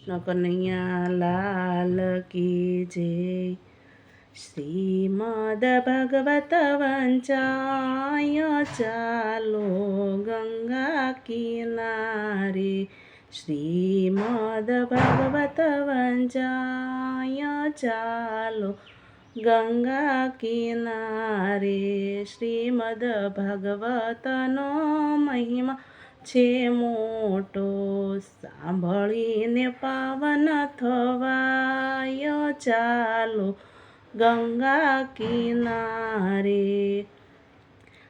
કૃષ્ણ કનૈયા લાલ કી જય. શ્રીમદ ભગવત વંચાય ચાલો ગંગા કિનારે. શ્રીમદ ભગવત વંચાય ચાલો ગંગા કિનારે. શ્રીમદ ભાગવતનો મહિમા છે મોટો, સાંભળીને પાવન થવાય ચાલો ગંગા કિનારે.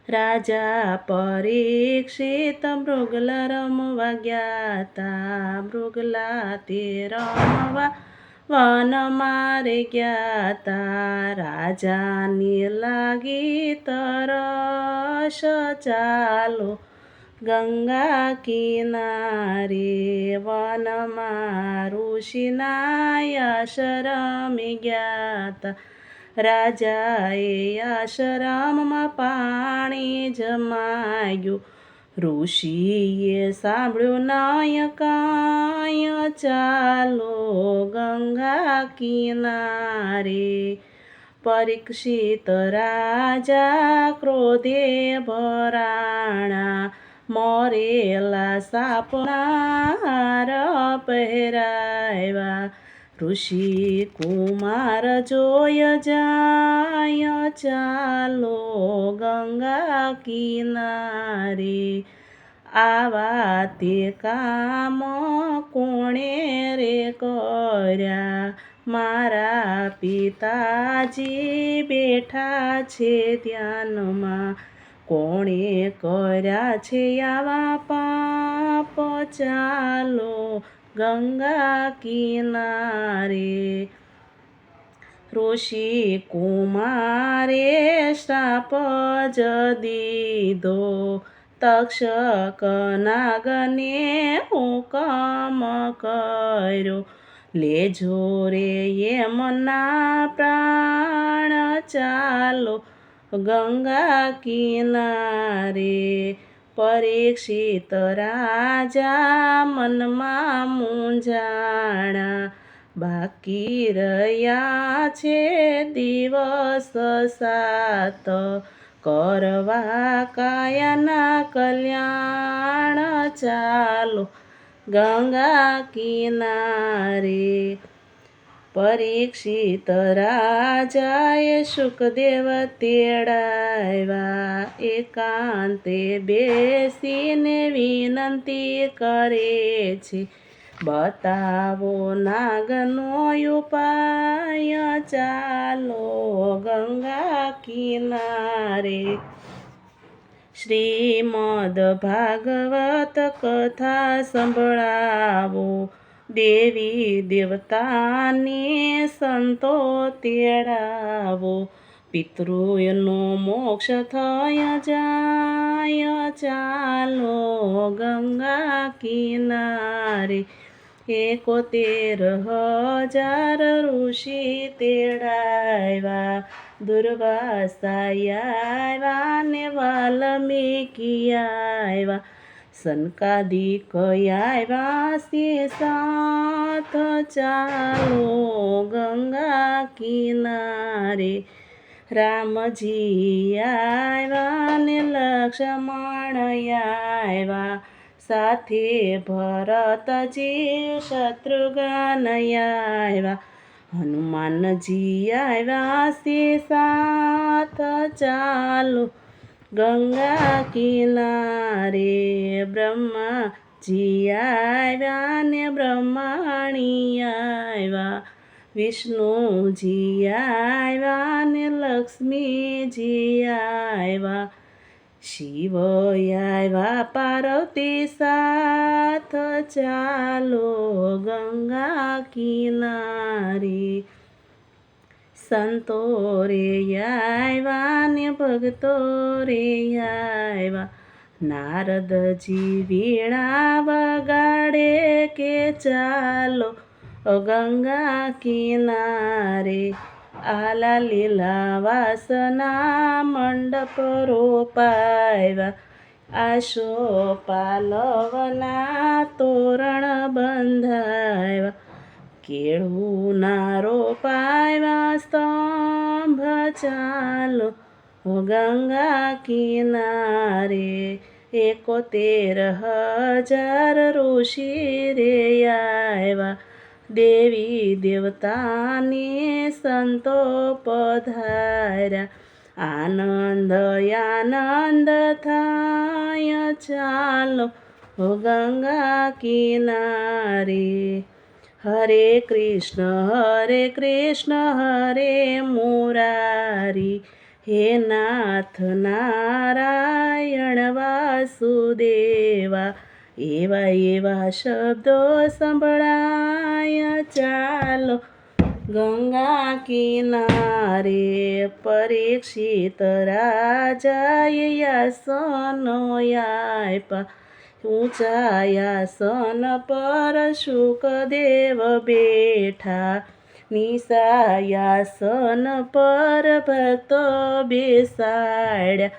રાજા પરીક્ષિત મૃગલા રમવા ગયા તા, મૃગલા તે રમવા વન મારે ગયા તા. રાજાની લાગી તરસ, ચાલો ગંગા કિનારે. વનમાં ઋષિના આશ્રમે ગયા તા, રાજાએ આશ્રમમાં પાણી જમાયું. ઋષિએ સાંભળ્યું નય કાંય, ચાલો ગંગા કિનારે. પરીક્ષિત રાજા ક્રોધે ભરાણા, મરેલા સાપના હાર પહેરાવ્યા. ઋષિ કુમાર જોય જાય, ચાલો ગંગા કિનારે. આવા તે કામ કોણે રે કર્યા, મારા પિતાજી બેઠા છે ધ્યાનમાં. કોણે કર્યા છે આવા પાપ, ચાલો ગંગા કિનારે. ઋષિ કુમારે શ્રાપ જ દીધો, તક્ષક નાગને હુકમ કર્યો. લેજો રે એમના પ્રાણ, ચાલો ગંગા કિનારે. પરીક્ષિત રાજા મનમાં મૂંઝાણા, બાકી રહ્યા છે દિવસ 7, કરવા કાયાના કલ્યાણ, ચાલો ગંગા કિનારે. પરીક્ષિત રાજાએ શુકદેવ તેડાવ્યા, એકાંતે બેસીને વિનંતી કરે છે. બતાવો નાગનો ઉપાય, ચાલો ગંગા કિનારે. શ્રીમદ ભાગવત કથા સંભળાવો, દેવી દેવતાની સંતો તેડાવો. પિતૃનો મોક્ષ થય જાય, ચાલો ગંગા કિનારે. 71,000 ઋષિ તેડાવ્યા, દુર્વાસા આવ્યા ને વાલ્મીકી આવ્યા. સનકાદિક આવ્યા છે 7, ચાલો ગંગા કિનારે. રામજી આવ્યા ને લક્ષ્મણ આવ્યા, સાથે ભરતજી શત્રુઘ્ન આવ્યા. હનુમાનજી આવ્યા છે 7, ચાલો ગંગા કિનારે. બ્રહ્માજી આવ્યા ને બ્રહ્માણી આવ્યા, વિષ્ણુજી આવ્યા ને લક્ષ્મીજી આવ્યા. શિવ આવ્યા પાર્વતી સાથ, ચાલો ગંગા કિનારે. સંતો રે આવ્યા ને ભક્તો રે આવ્યા, નારદજી વીણા વગાડે કે ચાલો ગંગા કિનારે. આલા લીલા વાસના મંડપ રોપાવ્યા, આશોપાલવના તોરણ બંધાવ્યા. કેળુના રોપાયા સ્તંભ ચાલો ગંગા કિનારે 71,000 ઋષિ રે આવ્યા દેવી દેવતાની સંતો પધાર્યા આનંદ થાય ચાલો ગંગા કિનારે હરે કૃષ્ણ હરે મુરારી હે નાથ નારાયણ વાસુદેવા એવા શબ્દો સંભળાય ચાલો ગંગા કિનારે પરીક્ષિત રાજાએ આસનો આપ્યા ઊંચા આસન પર શુકદેવ બેઠા નિશાયાસન પર ભક્તો બેસાડ્યા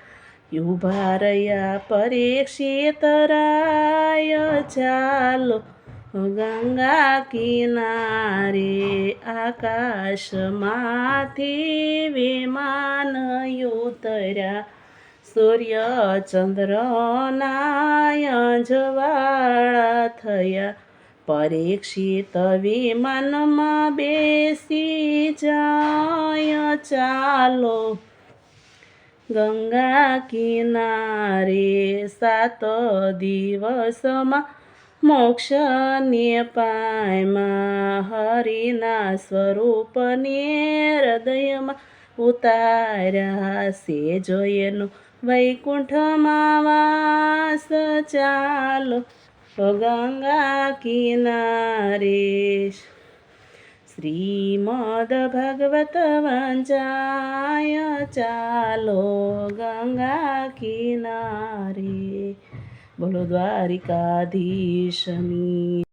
ઉભા રહ્યા પરીક્ષિત રાય ચાલો ગંગા કિનારે આકાશમાંથી વિમાન ઉતર્યા સૂર્ય ચંદ્રના જવાળા થયા પરીક્ષિત વિમાનમાં બેસી જાય ચાલો ગંગા કિનારે 7 દિવસમાં મોક્ષને પામ્યા હરિના સ્વરૂપને હૃદયમાં ઉતાર્યા સે જોયેનું વૈકુંઠમાં વાસ ચાલો ગંગા કિનારે શ્રીમદ ભગવત વંચાય ચાલો ગંગા કિનારે બોલો દ્વારિકાધીશની